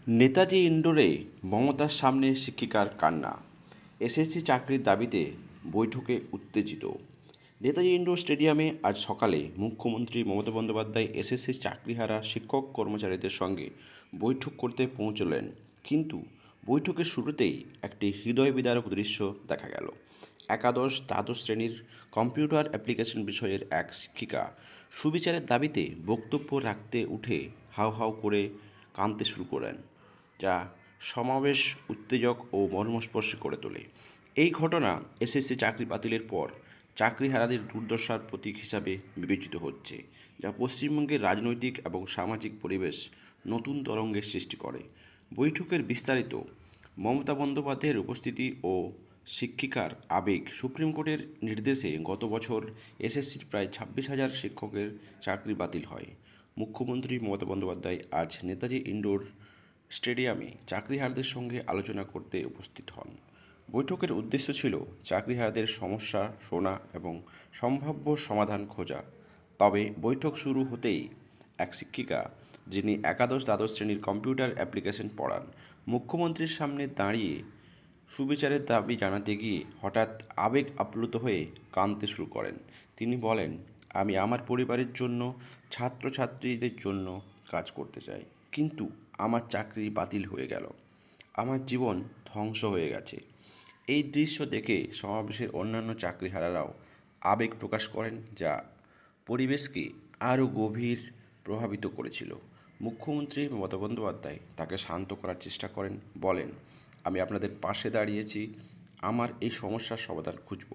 নেতাজি ইন্ডোরে মমতার সামনে শিক্ষিকার কান্না। এসএসসি চাকরির দাবিতে বৈঠকে উত্তেজিত। নেতাজি ইন্ডোর স্টেডিয়ামে আজ সকালে মুখ্যমন্ত্রী মমতা বন্দ্যোপাধ্যায় এসএসসি চাকরিহারা শিক্ষক কর্মচারীদের সঙ্গে বৈঠক করতে পৌঁছলেন। কিন্তু বৈঠকের শুরুতেই একটি হৃদয় বিদারক দৃশ্য দেখা গেল। একাদশ দ্বাদশ শ্রেণীর কম্পিউটার অ্যাপ্লিকেশন বিষয়ের এক শিক্ষিকা সুবিচারের দাবিতে বক্তব্য রাখতে উঠে হাউ হাউ করে কাঁদতে শুরু করেন, যা সমাবেশ উত্তেজক ও মর্মস্পর্শী করে তোলে। এই ঘটনা এসএসসি চাকরি বাতিলের পর চাকরিহারাদের দুর্দশার প্রতীক হিসাবে বিবেচিত হচ্ছে, যা পশ্চিমবঙ্গের রাজনৈতিক এবং সামাজিক পরিবেশ নতুন তরঙ্গের সৃষ্টি করে। বৈঠকের বিস্তারিত, মমতা বন্দ্যোপাধ্যায়ের উপস্থিতি ও শিক্ষিকার আবেগ। সুপ্রিম কোর্টের নির্দেশে গত বছর এসএসসির প্রায় 26,000 শিক্ষকের চাকরি বাতিল হয়। মুখ্যমন্ত্রী মমতা বন্দ্যোপাধ্যায় আজ নেতাজি ইন্ডোর স্টেডিয়ামে চাকরিহারাদের সঙ্গে আলোচনা করতে উপস্থিত হন। বৈঠকের উদ্দেশ্য ছিল চাকরিহারাদের সমস্যা শোনা এবং সম্ভাব্য সমাধান খোঁজা। তবে বৈঠক শুরু হতেই এক শিক্ষিকা, যিনি একাদশ দ্বাদশ শ্রেণীর কম্পিউটার অ্যাপ্লিকেশন পড়ান, মুখ্যমন্ত্রীর সামনে দাঁড়িয়ে সুবিচারের দাবি জানাতে গিয়ে হঠাৎ আবেগ আপ্লুত হয়ে কাঁদতে শুরু করেন। তিনি বলেন, আমি আমার পরিবারের জন্য, ছাত্রছাত্রীদের জন্য কাজ করতে চাই, কিন্তু আমার চাকরি বাতিল হয়ে গেল, আমার জীবন ধ্বংস হয়ে গেছে। এই দৃশ্য দেখে সমাবেশের অন্যান্য চাকরিহারারাও আবেগ প্রকাশ করেন, যা পরিবেশকে আরও গভীর প্রভাবিত করেছিল। মুখ্যমন্ত্রী মমতা বন্দ্যোপাধ্যায় তাকে শান্ত করার চেষ্টা করেন, বলেন, আমি আপনাদের পাশে দাঁড়িয়েছি, আমার এই সমস্যার সমাধান খুঁজব,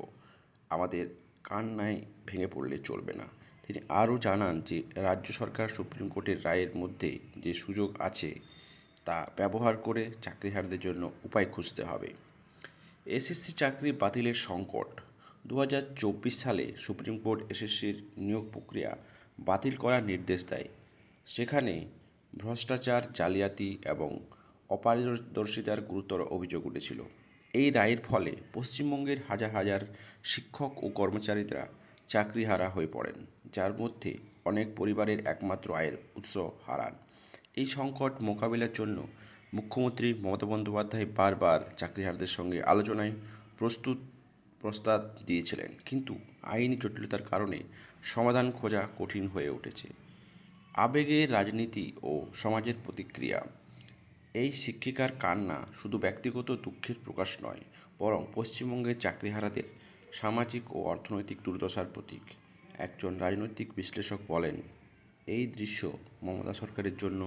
আমাদের কান্নায় ভেঙে পড়লে চলবে না। তিনি আরও জানান যে রাজ্য সরকার সুপ্রিম কোর্টের রায়ের মধ্যে যে সুযোগ আছে তা ব্যবহার করে চাকরিহারাদের জন্য উপায় খুঁজতে হবে। এসএসসি চাকরি বাতিলের সংকট। 2024 সালে সুপ্রিম কোর্ট এসএসসির নিয়োগ প্রক্রিয়া বাতিল করার নির্দেশ দেয়। সেখানে ভ্রষ্টাচার, জালিয়াতি এবং অপারদর্শিতার গুরুতর অভিযোগ উঠেছিল। এই রায়ের ফলে পশ্চিমবঙ্গের হাজার হাজার শিক্ষক ও কর্মচারীরা চাকরিহারা হয়ে পড়েন, যার মধ্যে অনেক পরিবারের একমাত্র আয়ের উৎস হারান। এই সংকট মোকাবিলার জন্য মুখ্যমন্ত্রী মমতা বন্দ্যোপাধ্যায় বারবার চাকরিহারাদের সঙ্গে আলোচনায় প্রস্তাব দিয়েছিলেন, কিন্তু আইনি জটিলতার কারণে সমাধান খোঁজা কঠিন হয়ে উঠেছে। আবেগের রাজনীতি ও সমাজের প্রতিক্রিয়া। এই শিক্ষিকার কান্না শুধু ব্যক্তিগত দুঃখের প্রকাশ নয়, বরং পশ্চিমবঙ্গের চাকরিহারাদের সামাজিক ও অর্থনৈতিক দুর্দশার প্রতীক। একজন রাজনৈতিক বিশ্লেষক বলেন, এই দৃশ্য মমতা সরকারের জন্য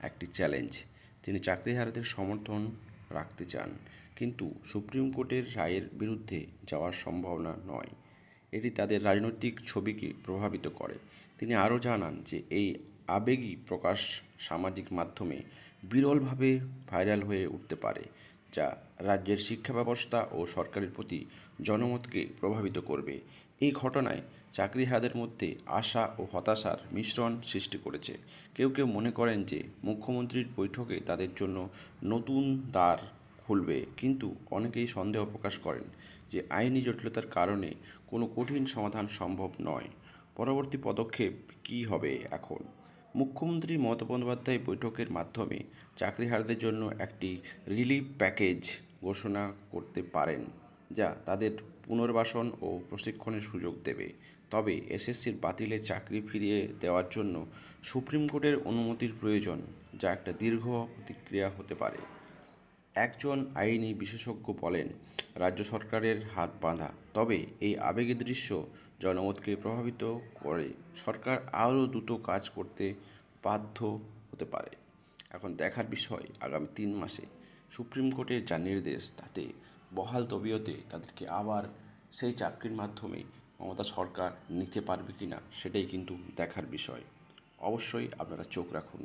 একটি চ্যালেঞ্জ। তিনি চাকরিহারাদের সমর্থন রাখতে চান, কিন্তু সুপ্রিম কোর্টের রায়ের বিরুদ্ধে যাওয়ার সম্ভাবনা নয়। এটি তাদের রাজনৈতিক ছবিকে প্রভাবিত করে। তিনি আরও জানান যে এই আবেগী প্রকাশ সামাজিক মাধ্যমে বিরলভাবে ভাইরাল হয়ে উঠতে পারে, যা রাজ্যের শিক্ষা ব্যবস্থা ও সরকারের প্রতি জনমতকে প্রভাবিত করবে। এই ঘটনায় চাকরিহারাদের মধ্যে আশা ও হতাশার মিশ্রণ সৃষ্টি করেছে। কেউ কেউ মনে করেন যে মুখ্যমন্ত্রীর বৈঠকে তাদের জন্য নতুন দ্বার খুলবে, কিন্তু অনেকেই সন্দেহ প্রকাশ করেন যে আইনি জটিলতার কারণে কোনো কঠিন সমাধান সম্ভব নয়। পরবর্তী পদক্ষেপ কী হবে এখন? মুখ্যমন্ত্রী মমতা বন্দ্যোপাধ্যায় বৈঠকের মাধ্যমে চাকরিহারাদের জন্য একটি রিলিফ প্যাকেজ ঘোষণা করতে পারেন, যা তাদের পুনর্বাসন ও প্রশিক্ষণের সুযোগ দেবে। তবে এসএসসির বাতিলে চাকরি ফিরিয়ে দেওয়ার জন্য সুপ্রিম কোর্টের অনুমতির প্রয়োজন, যা একটা দীর্ঘ প্রতিক্রিয়া হতে পারে। একজন আইনি বিশেষজ্ঞ বলেন, রাজ্য সরকারের হাত বাঁধা, তবে এই আবেগী দৃশ্য জনমতকে প্রভাবিত করে সরকার আরও দ্রুত কাজ করতে বাধ্য হতে পারে। এখন দেখার বিষয় আগামী 3 মাসে সুপ্রিম কোর্টের যা নির্দেশ, তাতে বহাল তবিয়তে তাদেরকে আবার সেই চাকরির মাধ্যমে মমতা সরকার নিতে পারবে কি না, সেটাই কিন্তু দেখার বিষয়। অবশ্যই আপনারা চোখ রাখুন।